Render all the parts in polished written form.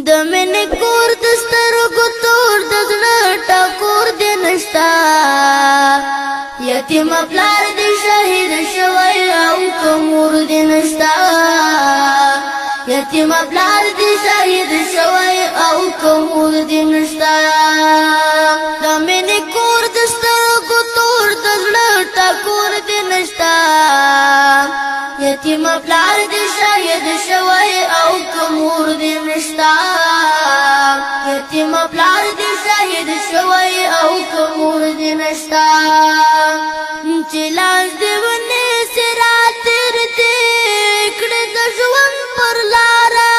د مینې کور د سترګو تور د زړه ټکور دې نشتا یتیم پلار دې شهید شوی او که مور دې نشتا یتیم پلار دې شهید شوی او که مور دې نشتا د مینې کور د سترګو تور د زړه ټکور دې نشتا یتیم پلار دې شهید شوی او که مور دې نشتا یتیم پلار دې شهید شوی او که مور دې نشتا چې لاس دې ونې سرا تېر دې کړې د ژوند پر لاره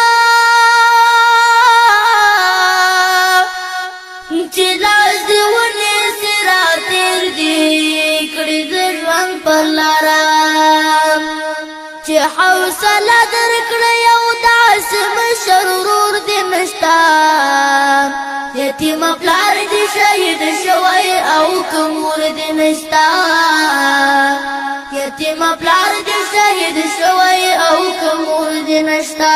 چې لاس دې ونې سرا تېر دې کړې د ژوند پر لاره چې حوصله درکړه یو داسې مشر ورور دې نشتا یتیم پلار دې شهید شوی او که مور دې نشتا یتیم پلار دې شهید شوی او که مور دې نشتا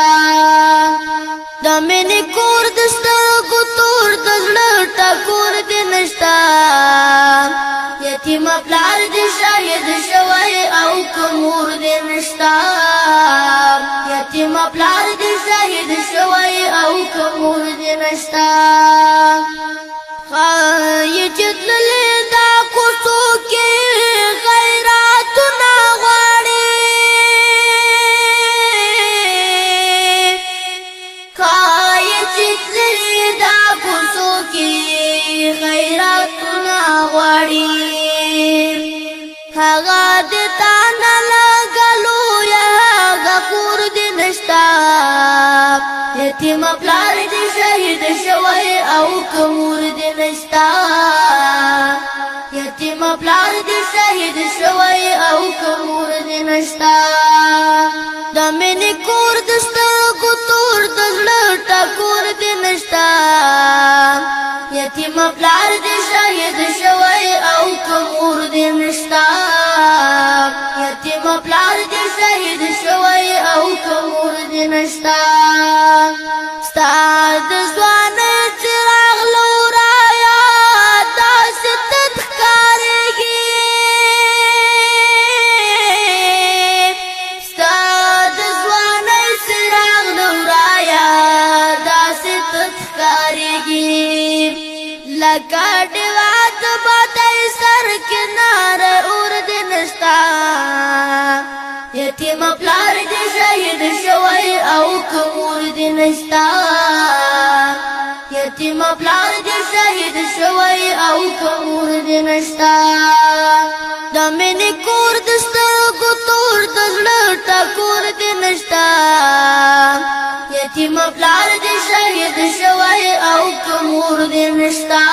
د مینې کور د سترګو تور د زړه ټکور دې نشتا یتیم پلار دې شهید شوی او که مور دې نشتا یتیم پلار دې شهید شوی او که مور دې نشتا خای چې تللې دا کوڅو کې غیراتونه غواړي خای چې تللې دا کوڅو کې غیراتونه غواړي هغه دې تا نه لګلو یا هغه کور دې نشتا یتیم پلار دې شهید شوی او که مور دې نشتا یتیم پلار دې شهید شوی او که مور دې نشتا د مینې کور د سترګو تور د زړه ټکور دې نشتا یتیم پلار دې شهید شوی او که مور دې نشتا یتیم پلار دې شهید شوی او که مور دې نشتا ستا د ځوانۍ څراغ له ورایه داسې تت ښکارېږي ستا د ځوانۍ څراغ له ورایه داسې تت ښکارېږي لکه ډېوه د بادۍ سر کناره اور دې نشتا یتیم پلار دې شهید شوی او که مور دې نشتا یتیم پلار دې شهید شوی او که مور دې نشتا د مینې کور د سترګو تور د زړه ټکور دې نشتا یتیم پلار دې شهید شوی او که مور دې نشتا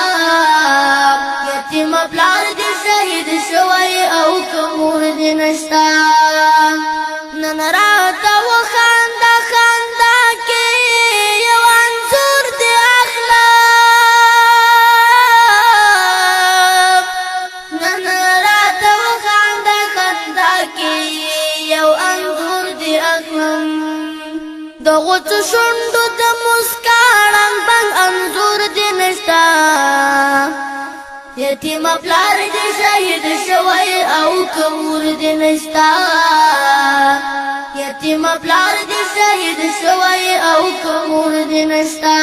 یتیم پلار دې شهید شوی او که مور دې نشتا نن راته وخانده خندا کې یو انځور دې اخلم نن راته وخانده خندا کې یو انځور دې اخلم د غوڅو شونډو د مسکا ړنګ بنګ انځور دې نشتا یتیم پلار دې شهید شوی او که مور دې نشتا یتیم پلار دې شهید شوی او که مور دې نشتا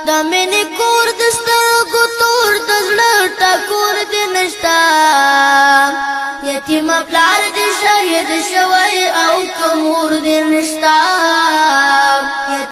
د مینې کور د سترګو تور د زړه ټکور دې نشتا یتیم پلار دې شهید شوی او که مور دې نشتا